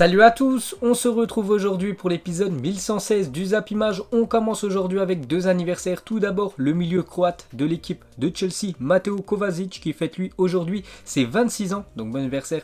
Salut à tous, on se retrouve aujourd'hui pour l'épisode 1116 du Zap Image. On commence aujourd'hui avec deux anniversaires. Tout d'abord, le milieu croate de l'équipe de Chelsea, Mateo Kovacic, qui fête lui aujourd'hui ses 26 ans. Donc bon anniversaire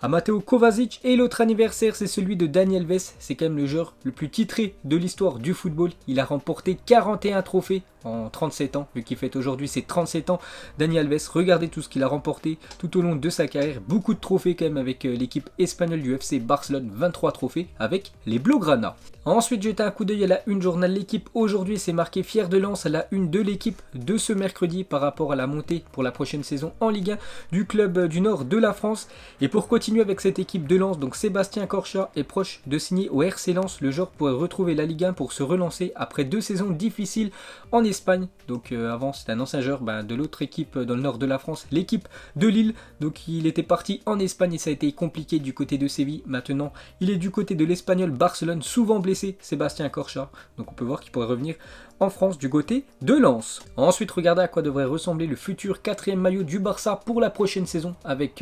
à Mateo Kovacic. Et l'autre anniversaire, c'est celui de Dani Alves. C'est quand même le joueur le plus titré de l'histoire du football. Il a remporté 41 trophées en 37 ans, vu qu'il fête aujourd'hui ses 37 ans. Dani Alves, regardez tout ce qu'il a remporté tout au long de sa carrière. Beaucoup de trophées quand même avec l'équipe espagnole du FC Barcelone, 23 trophées avec les Blaugrana. Ensuite, jetez un coup d'œil à la une journal L'équipe. Aujourd'hui, c'est marqué fier de lance à la une de l'équipe de ce mercredi par rapport à la montée pour la prochaine saison en Ligue 1 du club du nord de la France. Et pour continuer avec cette équipe de Lens, donc Sébastien Corchia est proche de signer au RC Lens. Le joueur pourrait retrouver la Ligue 1 pour se relancer après 2 saisons difficiles en Espagne. Donc avant, c'était un ancien joueur de l'autre équipe dans le nord de la France, l'équipe de Lille. Donc il était parti en Espagne et ça a été compliqué du côté de Séville. Maintenant, il est du côté de l'Espagnol Barcelone, souvent blessé, Sébastien Corchia. Donc on peut voir qu'il pourrait revenir en France du côté de Lens. Ensuite, regardez à quoi devrait ressembler le futur 4e maillot du Barça pour la prochaine saison avec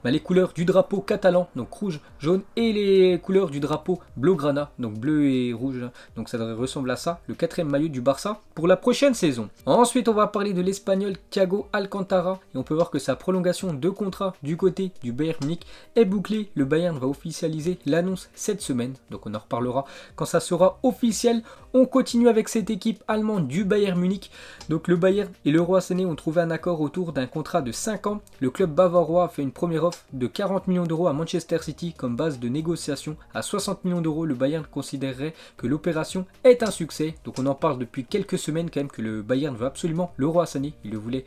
les couleurs du drapeau catalan, donc rouge, jaune, et les couleurs du drapeau blaugrana, donc bleu et rouge. Donc ça devrait ressembler à ça, le 4e maillot du Barça pour la prochaine saison. Ensuite, on va parler de l'Espagnol Thiago Alcantara et on peut voir que sa prolongation de contrat du côté du Bayern Munich est bouclée. Le Bayern va officialiser l'annonce cette semaine, donc on en reparlera quand ça sera officiel. On continue avec cette équipe allemande du Bayern Munich. Donc le Bayern et le Roi Sané ont trouvé un accord autour d'un contrat de 5 ans. Le club bavarois a fait une première offre de 40 millions d'euros à Manchester City comme base de négociation. À 60 millions d'euros, le Bayern considérerait que l'opération est un succès. Donc on en parle depuis quelques semaines quand même que le Bayern veut absolument le Roi Sané. Il le voulait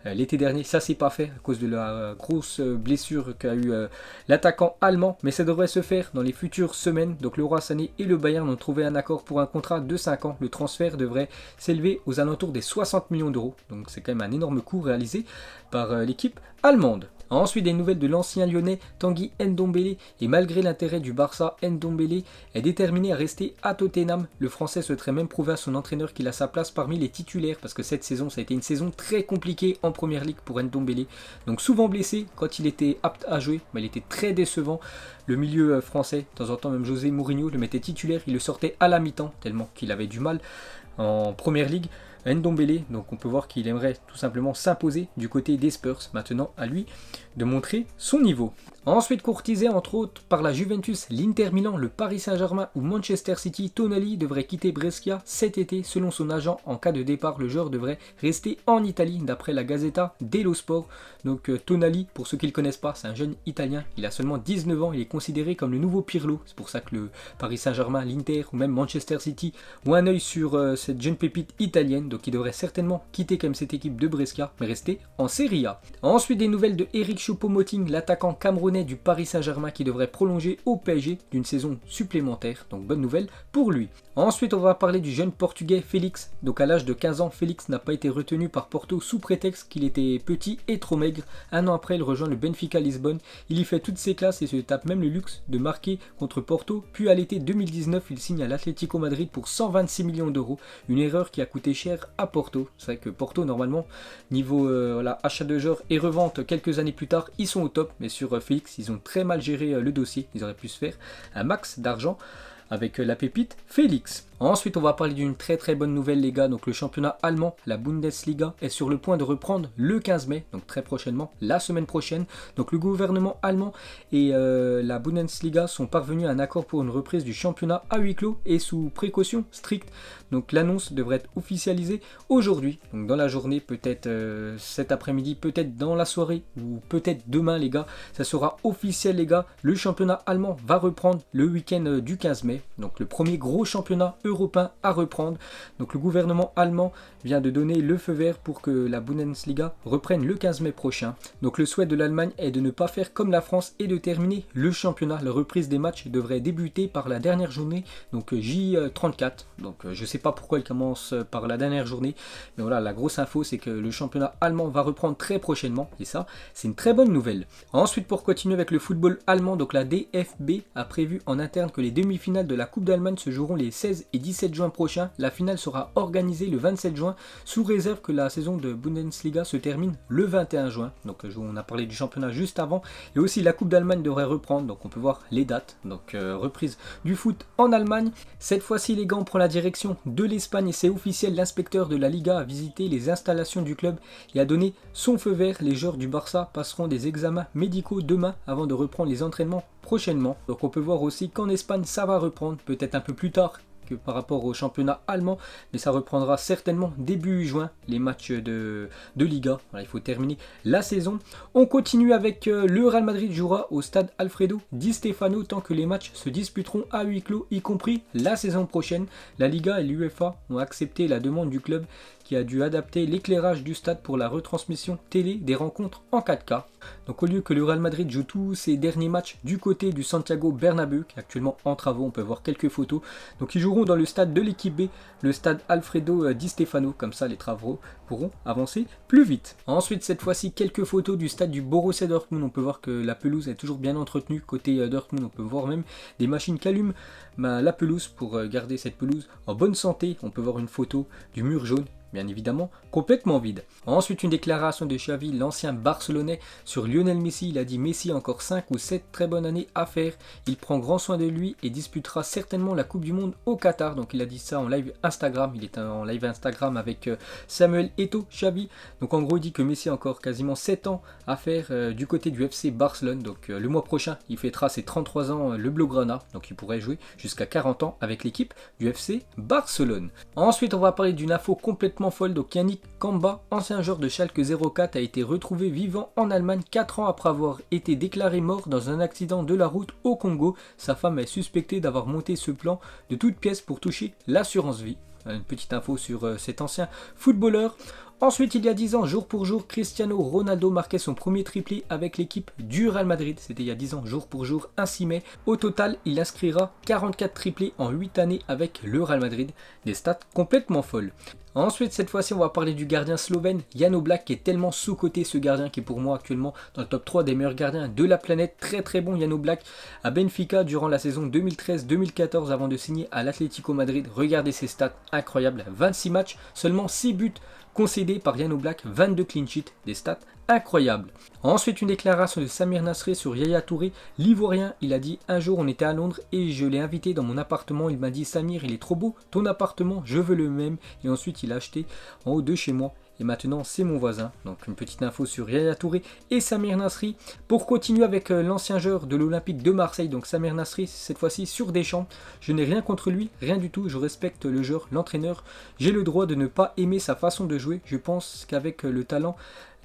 l'été dernier, ça c'est pas fait à cause de la grosse blessure qu'a eu l'attaquant allemand, mais ça devrait se faire dans les futures semaines. Donc le Roi Sané et le Bayern ont trouvé un accord pour un contrat de 5 ans. Le transfert devrait s'élever aux alentours des 60 millions d'euros. Donc c'est quand même un énorme coup réalisé par l'équipe allemande. Ensuite, des nouvelles de l'ancien lyonnais Tanguy Ndombele, et malgré l'intérêt du Barça, Ndombele est déterminé à rester à Tottenham. Le français souhaiterait même prouver à son entraîneur qu'il a sa place parmi les titulaires, parce que cette saison, ça a été une saison très compliquée en première ligue pour Ndombele. Donc souvent blessé quand il était apte à jouer, mais il était très décevant. Le milieu français, de temps en temps même José Mourinho le mettait titulaire, il le sortait à la mi-temps, tellement qu'il avait du mal en première ligue. Ndombele, donc on peut voir qu'il aimerait tout simplement s'imposer du côté des Spurs. Maintenant à lui de montrer son niveau. Ensuite, courtisé entre autres par la Juventus, l'Inter Milan, le Paris Saint-Germain ou Manchester City, Tonali devrait quitter Brescia cet été. Selon son agent, en cas de départ, le joueur devrait rester en Italie d'après la Gazzetta dello Sport. Donc Tonali, pour ceux qui ne le connaissent pas, c'est un jeune italien. Il a seulement 19 ans, il est considéré comme le nouveau Pirlo. C'est pour ça que le Paris Saint-Germain, l'Inter ou même Manchester City ont un œil sur cette jeune pépite italienne. Donc il devrait certainement quitter comme cette équipe de Brescia, mais rester en Serie A. Ensuite, des nouvelles de Eric Choupo-Moting, l'attaquant camerounais du Paris Saint-Germain qui devrait prolonger au PSG d'une saison supplémentaire. Donc bonne nouvelle pour lui. Ensuite, on va parler du jeune portugais Félix. Donc à l'âge de 15 ans, Félix n'a pas été retenu par Porto sous prétexte qu'il était petit et trop maigre. Un an après, il rejoint le Benfica Lisbonne. Il y fait toutes ses classes et se tape même le luxe de marquer contre Porto. Puis à l'été 2019, il signe à l'Atlético Madrid pour 126 millions d'euros. Une erreur qui a coûté cher à Porto. C'est vrai que Porto, normalement, niveau achat de joueurs et revente quelques années plus tard, ils sont au top. Mais sur Félix, ils ont très mal géré le dossier. Ils auraient pu se faire un max d'argent avec la pépite Félix. Ensuite, on va parler d'une très très bonne nouvelle les gars. Donc le championnat allemand, la Bundesliga, est sur le point de reprendre le 15 mai, donc très prochainement, la semaine prochaine. Donc le gouvernement allemand et la Bundesliga sont parvenus à un accord pour une reprise du championnat à huis clos et sous précaution stricte. Donc l'annonce devrait être officialisée aujourd'hui, donc dans la journée, peut-être cet après-midi, peut-être dans la soirée ou peut-être demain les gars. Ça sera officiel les gars, le championnat allemand va reprendre le week-end du 15 mai. Donc le premier gros championnat européen à reprendre. Donc le gouvernement allemand vient de donner le feu vert pour que la Bundesliga reprenne le 15 mai prochain. Donc le souhait de l'Allemagne est de ne pas faire comme la France et de terminer le championnat. La reprise des matchs devrait débuter par la dernière journée, donc J34. Donc je sais pas pourquoi il commence par la dernière journée, mais voilà, la grosse info c'est que le championnat allemand va reprendre très prochainement et ça c'est une très bonne nouvelle. Ensuite, pour continuer avec le football allemand, donc la DFB a prévu en interne que les demi-finales finales de la Coupe d'Allemagne se joueront les 16 et 17 juin prochains. La finale sera organisée le 27 juin, sous réserve que la saison de Bundesliga se termine le 21 juin. Donc on a parlé du championnat juste avant, et aussi la Coupe d'Allemagne devrait reprendre, donc on peut voir les dates. Donc reprise du foot en Allemagne. Cette fois-ci les gars, on prend la direction de l'Espagne et c'est officiel, l'inspecteur de la Liga a visité les installations du club et a donné son feu vert. Les joueurs du Barça passeront des examens médicaux demain avant de reprendre les entraînements prochainement. Donc on peut voir aussi qu'en Espagne ça va reprendre, peut-être un peu plus tard que par rapport au championnat allemand, mais ça reprendra certainement début juin les matchs de Liga. Voilà, il faut terminer la saison. On continue avec le Real Madrid jouera au stade Alfredo Di Stefano tant que les matchs se disputeront à huis clos, y compris la saison prochaine. La Liga et l'UEFA ont accepté la demande du club qui a dû adapter l'éclairage du stade pour la retransmission télé des rencontres en 4K. Donc au lieu que le Real Madrid joue tous ses derniers matchs du côté du Santiago Bernabéu, qui est actuellement en travaux, on peut voir quelques photos. Donc ils joueront dans le stade de l'équipe B, le stade Alfredo Di Stefano, comme ça les travaux pourront avancer plus vite. Ensuite cette fois-ci quelques photos du stade du Borussia Dortmund, on peut voir que la pelouse est toujours bien entretenue côté Dortmund, on peut voir même des machines qui allument la pelouse pour garder cette pelouse en bonne santé. On peut voir une photo du mur jaune, bien évidemment complètement vide. Ensuite une déclaration de Xavi, l'ancien Barcelonais, sur Lionel Messi. Il a dit: Messi a encore 5 ou 7 très bonnes années à faire, il prend grand soin de lui et disputera certainement la Coupe du Monde au Qatar. Donc il a dit ça en live Instagram, il est en live Instagram avec Samuel Eto'o, Xavi. Donc en gros il dit que Messi a encore quasiment 7 ans à faire du côté du FC Barcelone. Donc le mois prochain il fêtera ses 33 ans le Blaugrana, donc il pourrait jouer jusqu'à 40 ans avec l'équipe du FC Barcelone. Ensuite on va parler d'une info complètement folle. Donc Yannick Kamba, ancien joueur de Schalke 04, a été retrouvé vivant en Allemagne 4 ans après avoir été déclaré mort dans un accident de la route au Congo. Sa femme est suspectée d'avoir monté ce plan de toutes pièces pour toucher l'assurance vie. Une petite info sur cet ancien footballeur. Ensuite, il y a 10 ans, jour pour jour, Cristiano Ronaldo marquait son premier triplé avec l'équipe du Real Madrid. C'était il y a 10 ans, jour pour jour, un 6 mai. Au total, il inscrira 44 triplés en 8 années avec le Real Madrid. Des stats complètement folles. Ensuite, cette fois-ci, on va parler du gardien slovène Jan Oblak, qui est tellement sous-coté, ce gardien qui est pour moi actuellement dans le top 3 des meilleurs gardiens de la planète. Très très bon Jan Oblak à Benfica durant la saison 2013-2014 avant de signer à l'Atlético Madrid. Regardez ses stats incroyables, 26 matchs, seulement 6 buts concédé par Jan Oblak, 22 clean sheets, des stats incroyables. Ensuite, une déclaration de Samir Nasri sur Yaya Touré, l'Ivoirien. Il a dit: un jour on était à Londres et je l'ai invité dans mon appartement. Il m'a dit: Samir, il est trop beau ton appartement, je veux le même. Et ensuite il a acheté en haut de chez moi. Et maintenant c'est mon voisin. Donc une petite info sur Yaya Touré et Samir Nasri. Pour continuer avec l'ancien joueur de l'Olympique de Marseille, donc Samir Nasri, cette fois-ci sur Deschamps. Je n'ai rien contre lui, rien du tout. Je respecte le joueur, l'entraîneur. J'ai le droit de ne pas aimer sa façon de jouer. Je pense qu'avec le talent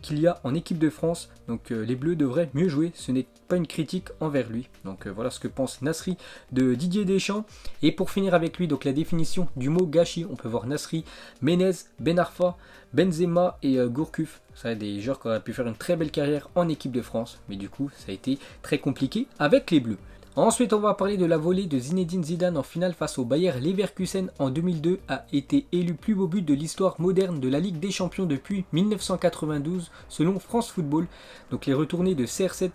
qu'il y a en équipe de France, donc les Bleus devraient mieux jouer, ce n'est pas une critique envers lui. Donc voilà ce que pense Nasri de Didier Deschamps. Et pour finir avec lui, donc la définition du mot gâchis, on peut voir Nasri, Menez, Ben Arfa, Benzema et Gourcuff. Ça, des joueurs qui auraient pu faire une très belle carrière en équipe de France, mais du coup ça a été très compliqué avec les Bleus. Ensuite, on va parler de la volée de Zinedine Zidane en finale face au Bayer Leverkusen en 2002, a été élu plus beau but de l'histoire moderne de la Ligue des Champions depuis 1992 selon France Football. Donc les retournés de CR7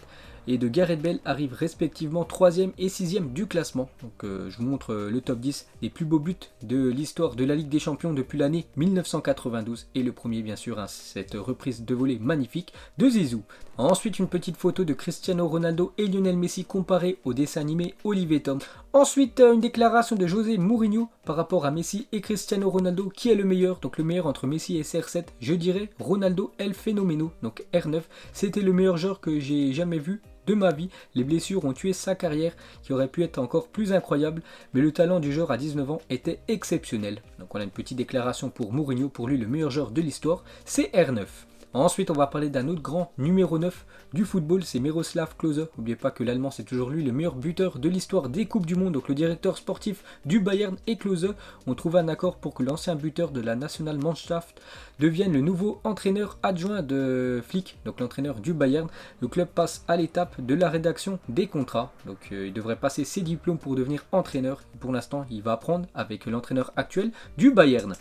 et de Gareth Bale arrivent respectivement 3e et 6e du classement. Donc je vous montre le top 10 des plus beaux buts de l'histoire de la Ligue des Champions depuis l'année 1992. Et le premier bien sûr, cette reprise de volée magnifique de Zizou. Ensuite une petite photo de Cristiano Ronaldo et Lionel Messi comparé au dessin animé Olivier Tom. Ensuite une déclaration de José Mourinho par rapport à Messi et Cristiano Ronaldo. Qui est le meilleur? Donc le meilleur entre Messi et CR7, je dirais Ronaldo El Fenomeno, donc R9. C'était le meilleur joueur que j'ai jamais vu de ma vie. Les blessures ont tué sa carrière qui aurait pu être encore plus incroyable, mais le talent du joueur à 19 ans était exceptionnel. Donc on a une petite déclaration pour Mourinho, pour lui le meilleur joueur de l'histoire, c'est R9. Ensuite, on va parler d'un autre grand numéro 9 du football, c'est Miroslav Klose. N'oubliez pas que l'Allemand, c'est toujours lui le meilleur buteur de l'histoire des Coupes du Monde. Donc le directeur sportif du Bayern et Klose ont trouvé un accord pour que l'ancien buteur de la Nationalmannschaft devienne le nouveau entraîneur adjoint de Flick, donc l'entraîneur du Bayern. Le club passe à l'étape de la rédaction des contrats. Donc il devrait passer ses diplômes pour devenir entraîneur. Pour l'instant, il va apprendre avec l'entraîneur actuel du Bayern.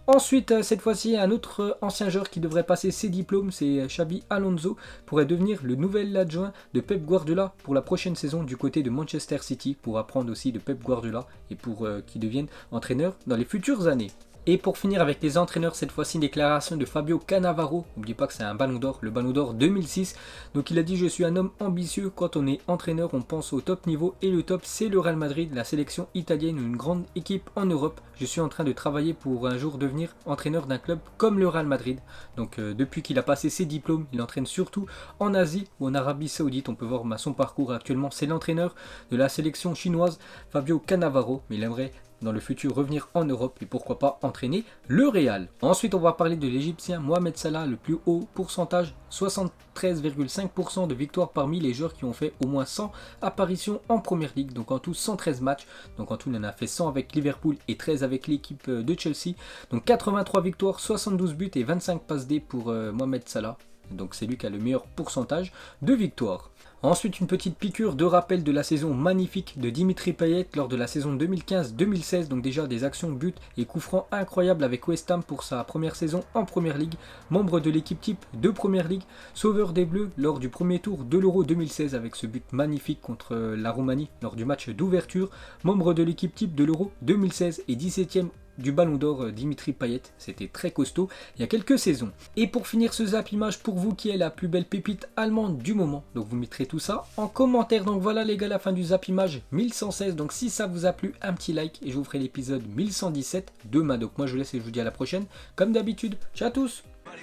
Ensuite, cette fois-ci, un autre ancien joueur qui devrait passer ses diplômes diplôme, c'est Xabi Alonso, pourrait devenir le nouvel adjoint de Pep Guardiola pour la prochaine saison du côté de Manchester City, pour apprendre aussi de Pep Guardiola et pour qu'il devienne entraîneur dans les futures années. Et pour finir avec les entraîneurs, cette fois-ci une déclaration de Fabio Cannavaro. N'oubliez pas que c'est un ballon d'or, le ballon d'or 2006. Donc il a dit: je suis un homme ambitieux, quand on est entraîneur on pense au top niveau et le top c'est le Real Madrid, la sélection italienne, une grande équipe en Europe. Je suis en train de travailler pour un jour devenir entraîneur d'un club comme le Real Madrid. Donc depuis qu'il a passé ses diplômes, il entraîne surtout en Asie ou en Arabie Saoudite. On peut voir son parcours actuellement, c'est l'entraîneur de la sélection chinoise Fabio Cannavaro, mais il aimerait dans le futur revenir en Europe et pourquoi pas entraîner le Real. Ensuite on va parler de l'Égyptien Mohamed Salah, le plus haut pourcentage, 73,5% de victoires parmi les joueurs qui ont fait au moins 100 apparitions en Première Ligue, donc en tout 113 matchs, donc en tout il en a fait 100 avec Liverpool et 13 avec l'équipe de Chelsea, donc 83 victoires, 72 buts et 25 passes D pour Mohamed Salah. Donc c'est lui qui a le meilleur pourcentage de victoires. Ensuite, une petite piqûre de rappel de la saison magnifique de Dimitri Payet lors de la saison 2015-2016. Donc déjà des actions, buts et coups francs incroyables avec West Ham pour sa première saison en Première Ligue. Membre de l'équipe type de Première Ligue, sauveur des Bleus lors du premier tour de l'Euro 2016 avec ce but magnifique contre la Roumanie lors du match d'ouverture. Membre de l'équipe type de l'Euro 2016 et 17e du ballon d'or Dimitri Payet, c'était très costaud il y a quelques saisons. Et pour finir ce zap image, pour vous qui est la plus belle pépite allemande du moment, donc vous mettrez tout ça en commentaire. Donc voilà les gars, la fin du zap image 1116, donc si ça vous a plu, un petit like et je vous ferai l'épisode 1117 demain. Donc moi je vous laisse et je vous dis à la prochaine comme d'habitude, ciao à tous. Man,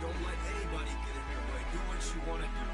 don't let anybody get in your way. Do what you want to do.